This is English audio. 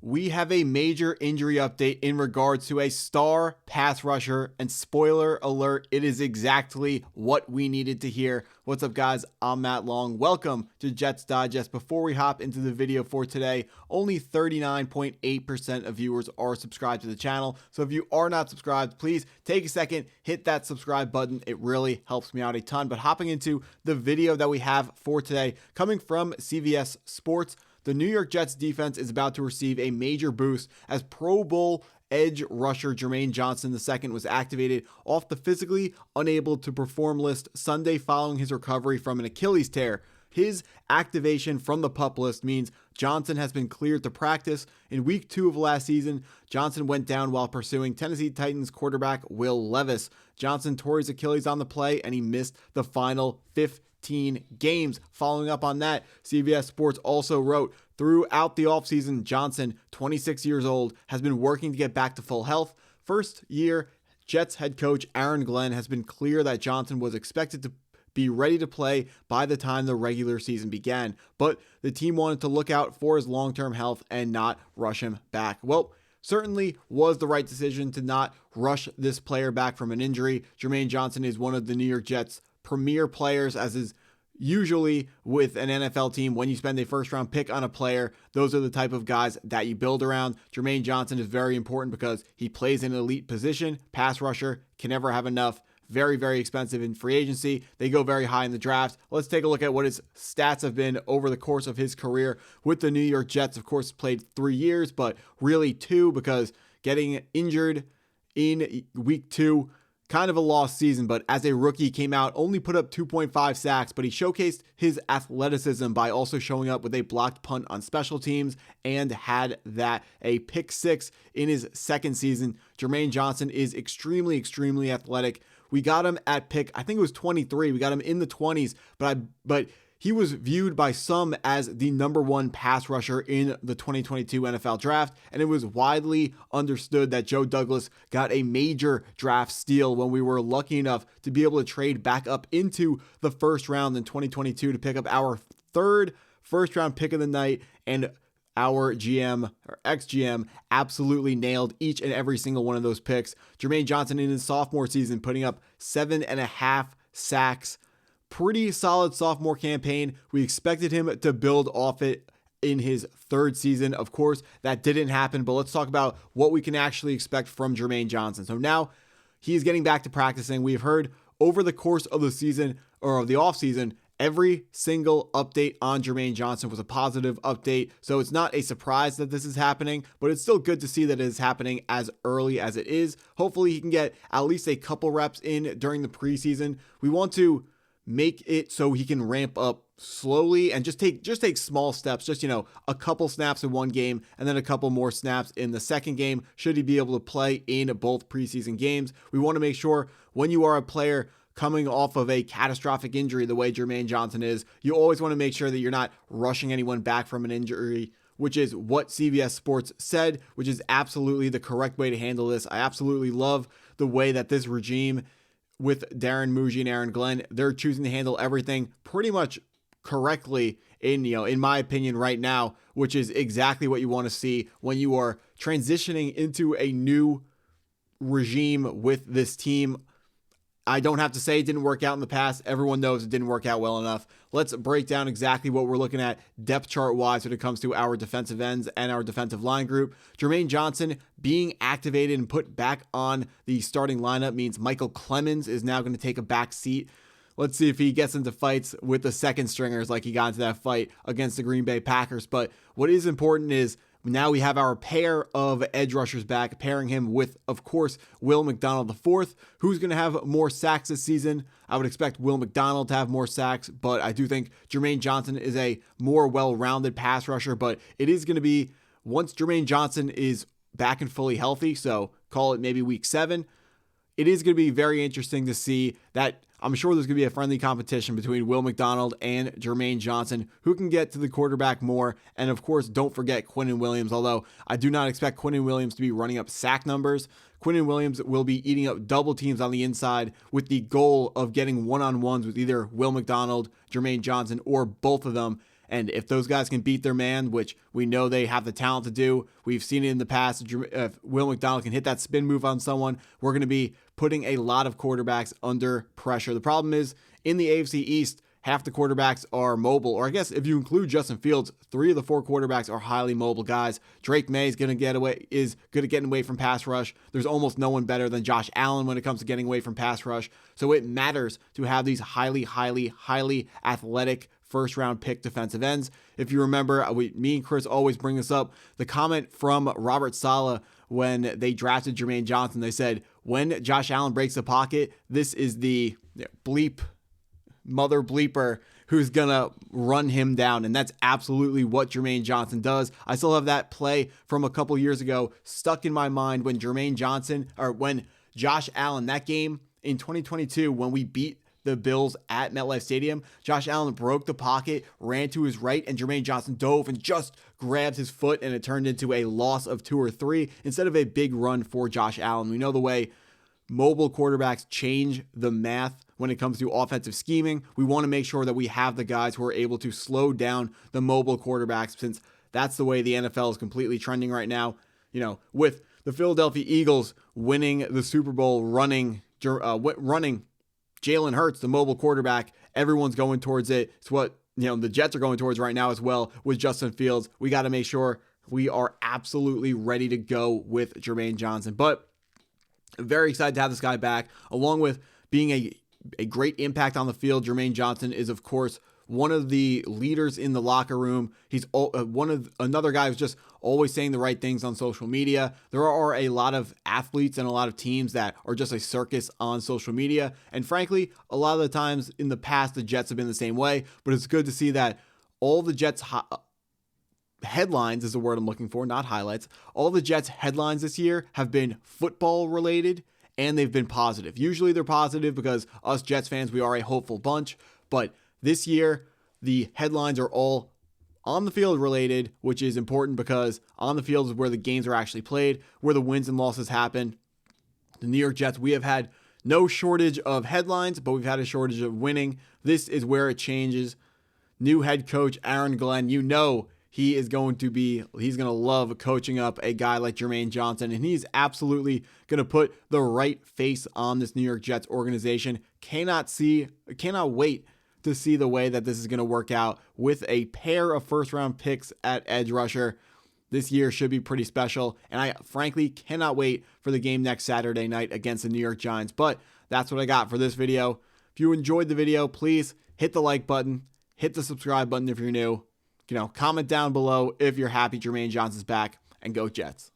We have a major injury update in regards to a star pass rusher, and spoiler alert, it is exactly what we needed to hear. What's up, guys? I'm Matt Long. Welcome to Jets Digest. Before we hop into the video for today, only 39.8% of viewers are subscribed to the channel. So if you are not subscribed, please take a second, hit that subscribe button. It really helps me out a ton. But hopping into the video that we have for today, coming from CVS Sports, the New York Jets defense is about to receive a major boost as Pro Bowl edge rusher Jermaine Johnson II was activated off the physically unable to perform list Sunday following his recovery from an Achilles tear. His activation from the PUP list means Johnson has been cleared to practice. In week 2 of last season, Johnson went down while pursuing Tennessee Titans quarterback Will Levis. Johnson tore his Achilles on the play and he missed the final 15 games. Following up on that, CVS Sports also wrote, throughout the offseason, Johnson, 26 years old, has been working to get back to full health. First year Jets head coach Aaron Glenn has been clear that Johnson was expected to be ready to play by the time the regular season began, but the team wanted to look out for his long-term health and not rush him back. Well, certainly was the right decision to not rush this player back from an injury. Jermaine Johnson is one of the New York Jets' premier players, as is usually with an NFL team. When you spend a first round pick on a player, those are the type of guys that you build around. Jermaine Johnson is very important because he plays an elite position. Pass rusher, can never have enough. Very, very expensive in free agency. They go very high in the draft. Let's take a look at what his stats have been over the course of his career with the New York Jets. Of course, played 3 years, but really 2 because getting injured in week 2, kind of a lost season. But as a rookie, came out, only put up 2.5 sacks, but he showcased his athleticism by also showing up with a blocked punt on special teams and had a pick 6 in his second season. Jermaine Johnson is extremely, extremely athletic. We got him at pick, I think it was 23. We got him in the 20s, but he was viewed by some as the number 1 pass rusher in the 2022 NFL draft, and it was widely understood that Joe Douglas got a major draft steal when we were lucky enough to be able to trade back up into the first round in 2022 to pick up our 3rd first round pick of the night, and our GM or ex-GM absolutely nailed each and every single one of those picks. Jermaine Johnson in his sophomore season putting up 7.5 sacks. Pretty solid sophomore campaign. We expected him to build off it in his 3rd season. Of course, that didn't happen, but let's talk about what we can actually expect from Jermaine Johnson. So now he's getting back to practicing. We've heard over the course of the season or of the offseason, every single update on Jermaine Johnson was a positive update. So it's not a surprise that this is happening, but it's still good to see that it is happening as early as it is. Hopefully he can get at least a couple reps in during the preseason. We want to make it so he can ramp up slowly and just take small steps, just, a couple snaps in one game and then a couple more snaps in the second game should he be able to play in both preseason games. We want to make sure when you are a player coming off of a catastrophic injury the way Jermaine Johnson is, you always want to make sure that you're not rushing anyone back from an injury, which is what CVS Sports said, which is absolutely the correct way to handle this. I absolutely love the way that this regime with Darren, Mougey, and Aaron Glenn, they're choosing to handle everything pretty much correctly in my opinion right now, which is exactly what you want to see when you are transitioning into a new regime with this team. I don't have to say it didn't work out in the past. Everyone knows it didn't work out well enough. Let's break down exactly what we're looking at depth chart wise when it comes to our defensive ends and our defensive line group. Jermaine Johnson being activated and put back on the starting lineup means Michael Clemens is now going to take a back seat. Let's see if he gets into fights with the second stringers like he got into that fight against the Green Bay Packers. But what is important is now we have our pair of edge rushers back, pairing him with, of course, Will McDonald IV. Who's going to have more sacks this season? I would expect Will McDonald to have more sacks, but I do think Jermaine Johnson is a more well-rounded pass rusher. But it is going to be, once Jermaine Johnson is back and fully healthy, so call it maybe week 7, it is going to be very interesting to see that. I'm sure there's going to be a friendly competition between Will McDonald and Jermaine Johnson, who can get to the quarterback more. And of course, don't forget Quinnen Williams, although I do not expect Quinnen Williams to be running up sack numbers. Quinnen Williams will be eating up double teams on the inside with the goal of getting one-on-ones with either Will McDonald, Jermaine Johnson, or both of them. And if those guys can beat their man, which we know they have the talent to do, we've seen it in the past. If Will McDonald can hit that spin move on someone, we're going to be putting a lot of quarterbacks under pressure. The problem is in the AFC East, half the quarterbacks are mobile, or I guess if you include Justin Fields, 3 of the 4 quarterbacks are highly mobile guys. Drake May is good at getting away from pass rush. There's almost no one better than Josh Allen when it comes to getting away from pass rush. So it matters to have these highly athletic first-round pick defensive ends. If you remember, me and Chris always bring this up. The comment from Robert Saleh when they drafted Jermaine Johnson, they said, when Josh Allen breaks the pocket, this is the mother bleeper who's gonna run him down. And that's absolutely what Jermaine Johnson does. I still have that play from a couple years ago stuck in my mind when when Josh Allen, that game in 2022, when we beat the Bills at MetLife Stadium, Josh Allen broke the pocket, ran to his right, and Jermaine Johnson dove and just grabbed his foot, and it turned into a loss of 2 or 3 instead of a big run for Josh Allen. We know the way mobile quarterbacks change the math when it comes to offensive scheming. We want to make sure that we have the guys who are able to slow down the mobile quarterbacks, since that's the way the NFL is completely trending right now. With the Philadelphia Eagles winning the Super Bowl, running Jalen Hurts, the mobile quarterback, everyone's going towards it. It's what the Jets are going towards right now as well with Justin Fields. We got to make sure we are absolutely ready to go with Jermaine Johnson. But very excited to have this guy back, along with being a great impact on the field. Jermaine Johnson is, of course, one of the leaders in the locker room. He's another guy who's just always saying the right things on social media. There are a lot of athletes and a lot of teams that are just a circus on social media. And frankly, a lot of the times in the past, the Jets have been the same way. But it's good to see that all the Jets headlines is the word I'm looking for, not highlights. All the Jets headlines this year have been football related, and they've been positive. Usually they're positive because us Jets fans, we are a hopeful bunch. But this year, the headlines are all on the field related, which is important because on the field is where the games are actually played, where the wins and losses happen. The New York Jets, we have had no shortage of headlines, but we've had a shortage of winning. This is where it changes. New head coach Aaron Glenn, he's going to love coaching up a guy like Jermaine Johnson, and he's absolutely going to put the right face on this New York Jets organization. Cannot wait to see the way that this is going to work out with a pair of first-round picks at edge rusher. This year should be pretty special, and I frankly cannot wait for the game next Saturday night against the New York Giants. But that's what I got for this video. If you enjoyed the video, please hit the like button, hit the subscribe button if you're new. Comment down below if you're happy Jermaine Johnson's back, and go Jets.